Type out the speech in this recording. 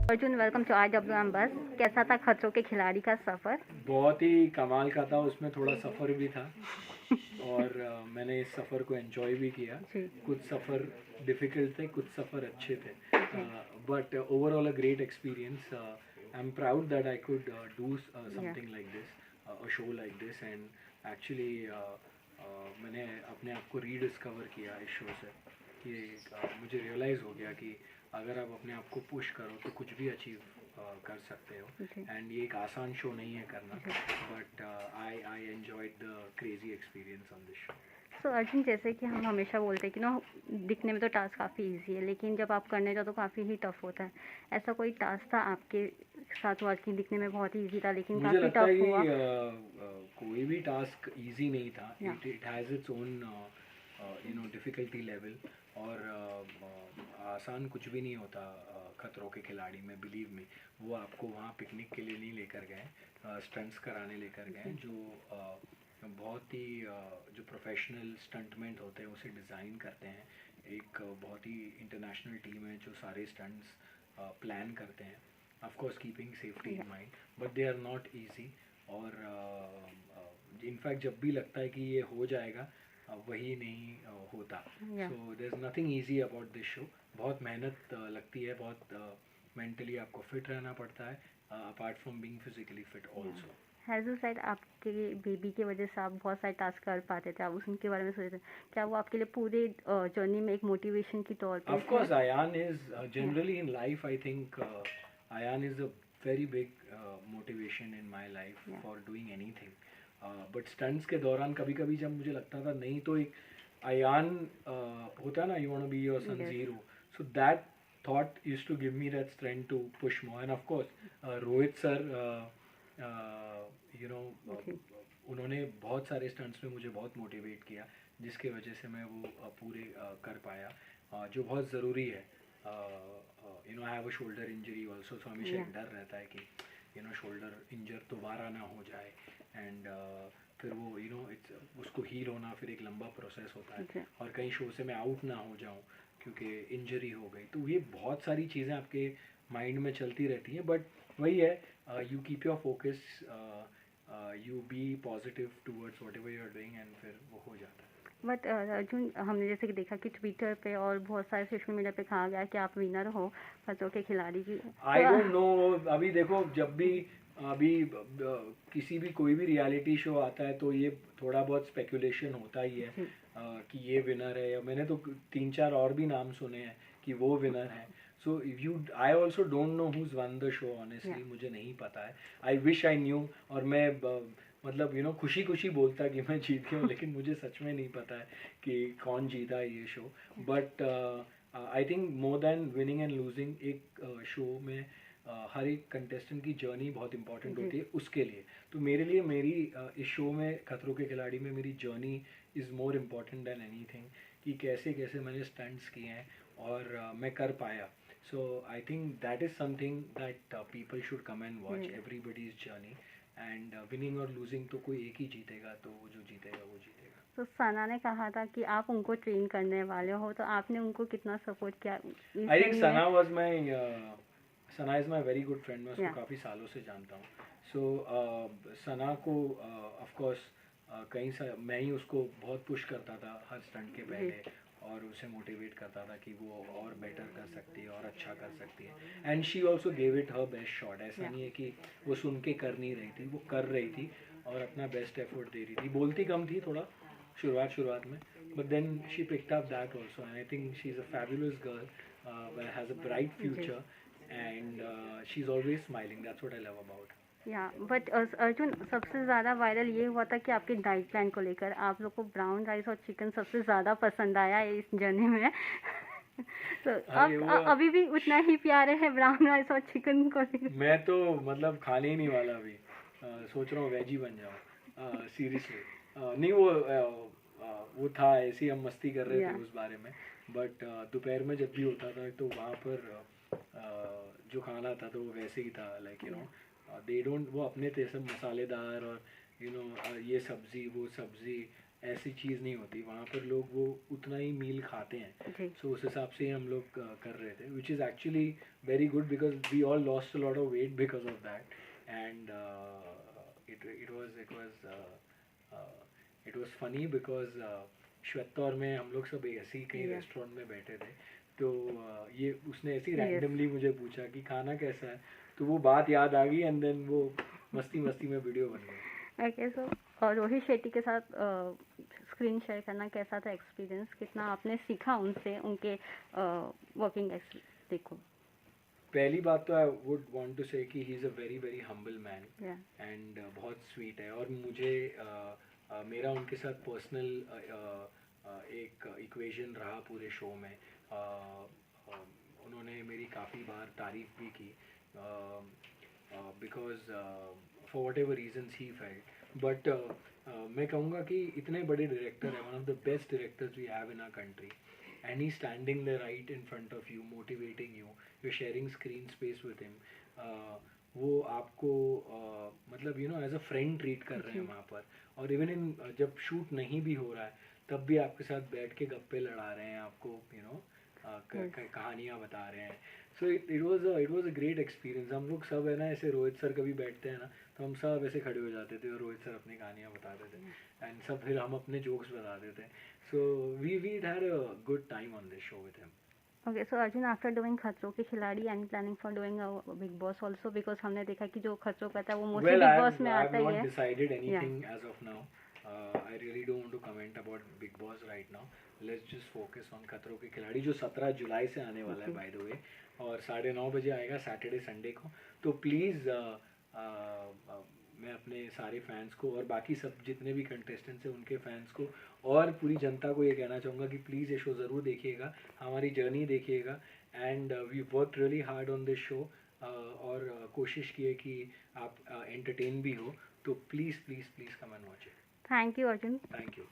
Arjun, welcome to IWM बस। कैसा था खतरों के खिलाड़ी का सफ़र? बहुत ही कमाल का था। उसमें थोड़ा सफ़र भी था और मैंने इस सफ़र को एंजॉय भी किया। जी कुछ सफ़र डिफ़िकल्ट थे, कुछ सफ़र अच्छे थे, जी but overall a great experience. I am proud that I could do yeah something like this, a show like this. And actually मैंने अपने आप को रीडिस्कवर किया इस शो से कि मुझे रियलाइज़ हो गया कि अगर आप अपने आप को पुश करो तो कुछ भी अचीव कर सकते हो। जी एंड ये एक आसान शो नहीं है करना, जी। But I enjoyed the crazy experience on this show. So Arjun, जैसे कि हम हमेशा बोलते हैं कि दिखने में तो टास्क काफ़ी इजी है, लेकिन जब आप करने जाओ तो काफ़ी ही टफ होता है। ऐसा कोई टास्क था आपके साथ हुआ कि दिखने में बहुत ही इजी था लेकिन मुझे काफ़ी लगता है टफ हुआ? कि कोई भी टास्क इजी नहीं था। या it has its own difficulty level. और आसान कुछ भी नहीं होता। खतरों के खिलाड़ी में, बिलीव मी, वो आपको वहाँ पिकनिक के लिए नहीं लेकर गए, स्टंट्स कराने लेकर गए। जी जो बहुत ही जो प्रोफेशनल स्टंटमेंट होते हैं उसे डिज़ाइन करते हैं। एक बहुत ही इंटरनेशनल टीम है जो सारे स्टंट्स प्लान करते हैं, ऑफ कोर्स कीपिंग सेफ्टी या in mind, but they are not easy. और इनफैक्ट जब भी लगता है कि ये हो जाएगा, वही नहीं होता। Yeah so there is nothing easy about this show. बहुत मेहनत लगती है, बहुत मेंटली आपको फिट रहना पड़ता है, apart from being physically fit या ऑल्सो। हैज़ल साइड आपके बेबी की वजह से आप बहुत सारे टास्क कर पाते थे, आप उनके बारे में सोचते थे। क्या वो आपके लिए पूरे जर्नी में एक मोटिवेशन की तौर पे Of थे? course, Ayan is या generally in life. I think Ayan is a very big motivation in my life या for doing anything. But stunts के दौरान कभी कभी जब मुझे लगता था नहीं तो एक Ayan होता है ना, you want to be your son's yes hero. So that thought used to give me that strength to push more. And of course, Rohit sir, you know, जी उन्होंने बहुत सारे स्टंट्स में मुझे बहुत मोटिवेट किया, जिसके वजह से मैं वो पूरे कर पाया, जो बहुत ज़रूरी है। I have a shoulder injury also, so हमेशा या एक डर रहता है कि शोल्डर इंजर दोबारा ना हो जाए। एंड फिर वो इट्स उसको हील होना फिर एक लंबा प्रोसेस होता है। जी और कहीं शो से मैं आउट ना हो जाऊँ क्योंकि इंजरी हो गई, तो ये बहुत सारी चीज़ें आपके माइंड में चलती रहती हैं। बट वही है, you keep your focus, you be positive towards whatever you are doing, and फिर वो हो जाता है। बट अर्जुन, हमने जैसे कि देखा कि ट्विटर पे और बहुत सारे सोशल मीडिया पे कहा गया कि आप विनर हो खतरों के खिलाड़ी की, तो आई डोंट नो। अभी देखो, जब भी अभी किसी भी कोई भी रियलिटी शो आता है तो ये थोड़ा बहुत स्पेकुलेशन होता ही है, जी कि ये विनर है। या मैंने तो 3-4 और भी नाम सुने हैं कि वो विनर है। So you I also don't know who's won the show, या ऑनेस्टली मुझे नहीं पता है। I wish I knew. और मैं मतलब खुशी खुशी बोलता कि मैं जीत गया हूँ, लेकिन मुझे सच में नहीं पता है कि कौन जीता है ये show. But I think more than winning and losing, एक शो में हर एक कंटेस्टेंट की जर्नी बहुत इंपॉर्टेंट जी होती है उसके लिए। तो मेरे लिए मेरी इस शो में, खतरों के खिलाड़ी में, मेरी journey is more important than anything, कि कैसे कैसे मैंने स्टंट्स किए हैं और मैं कर पाया। So I think that is something that people should come and watch, जी। Everybody's journey. एंड विनिंग और लूजिंग तो कोई एक ही जीतेगा, तो वो जो जीतेगा वो जीतेगा। तो सना ने कहा था कि आप उनको ट्रेन करने वाले हो, तो आपने उनको कितना सपोर्ट किया इस आई थिंक जर्नी में? Sana was my Sana is my very good friend. मैं उसको या काफ़ी सालों से जानता हूँ। सो सना को ऑफ कोर्स कहीं सा मैं ही उसको बहुत पुश करता था हर स्टंट के जी पहले, और उसे मोटिवेट करता था कि वो और बेटर कर सकती है और अच्छा कर सकती है। And she also gave it her best shot. ऐसा या नहीं है कि वो सुन के कर नहीं रही थी, वो कर रही थी और अपना बेस्ट एफर्ट दे रही थी। बोलती कम थी थोड़ा शुरुआत में, but then she picked up that also. And I think she is a fabulous girl, has a bright जी future, and she's always smiling. That's what I love about her. या but Arjun, सबसे ज़्यादा वायरल ये हुआ था कि आपके diet plan को लेकर आप लोग को ब्राउन राइस और चिकन सबसे ज़्यादा पसंद आया है इस जर्नी में। तो अरे आप वो अभी भी उतना ही प्यारे हैं ब्राउन राइस और चिकन को लेकर? मैं तो मतलब खाने ही नहीं वाला अभी। सोच रहा हूँ वेज ही बन जाऊँ, सीरियसली। नहीं, वो था ऐसे ही, हम मस्ती कर रहे थे या उस बारे में। बट दोपहर में जब भी होता था तो वहाँ पर जो खाना था तो वो वैसे ही था, लाइक या दे डोंट, वो अपने थे सब मसालेदार, और ये सब्ज़ी वो सब्ज़ी, ऐसी चीज़ नहीं होती वहाँ पर, लोग वो उतना ही मील खाते हैं। जी सो उस हिसाब से ही हम लोग कर रहे थे, which is actually very good because we all lost a lot of weight because of that. And it was funny because Shweta और मैं हम लोग सब ऐसे ही कहीं Yeah. रेस्टोरेंट में बैठे थे, तो ये उसने ऐसे ही Yes. रैंडमली मुझे पूछा कि खाना कैसा है, तो वो बात याद आ गई एंड देन वो मस्ती मस्ती में वीडियो बन गई। ओके सो और रोहित शेट्टी के साथ स्क्रीन शेयर करना कैसा था एक्सपीरियंस, कितना आपने सीखा उनसे, उनके वर्किंग देखो। पहली बात तो आई वुड वांट टू से कि he is a very very humble man Yeah. And बहुत स्वीट है। और मुझे मेरा उनके साथ पर्सनल एक इक्वेशन रहा पूरे शो में। उन्होंने मेरी काफ़ी बार तारीफ भी की because for whatever reasons he felt, but मैं कहूँगा कि इतने बड़े डायरेक्टर हैं, one of the best directors we have in our country, and he's standing there right in front of you, motivating you, you're sharing screen space with him, वो आपको मतलब you know as a friend treat कर रहे हैं वहाँ पर। और even in जब शूट नहीं भी हो रहा है तब भी आपके साथ बैठ के गप्पे लड़ा रहे हैं, आपको यू नो कहानियाँ बता रहे हैं। So it was a great experience. हम लोग सब है ना, ऐसे रोहित सर कभी बैठते हैं ना तो हम सब ऐसे खड़े हो जाते थे और रोहित सर अपनी कहानियाँ बताते थे एंड सब फिर हम अपने जोक्स बताते थे। So we had a good time on this show with him. Okay so Arjun, after doing Khatron Ke Khiladi and planning for doing Bigg Boss also, because हमने देखा कि जो खतरों का था वो मोस्टली बिग बॉस में आता ही है। I've not decided anything as of now. I really don't want to comment about Big Boss right now. Let's just focus on खतरों के खिलाड़ी, जो 17 जुलाई से आने वाला है बाय द वे, और 9:30 बजे आएगा सैटरडे संडे को। तो प्लीज़ मैं अपने सारे फैंस को और बाकी सब जितने भी कंटेस्टेंट्स हैं उनके फैंस को और पूरी जनता को ये कहना चाहूँगा कि प्लीज़ ये शो ज़रूर देखिएगा, हमारी जर्नी देखिएगा। And we work really hard on this show और कोशिश की है कि आप एंटरटेन भी हो, तो please please please come and watch it. Thank you Arjun. Thank you.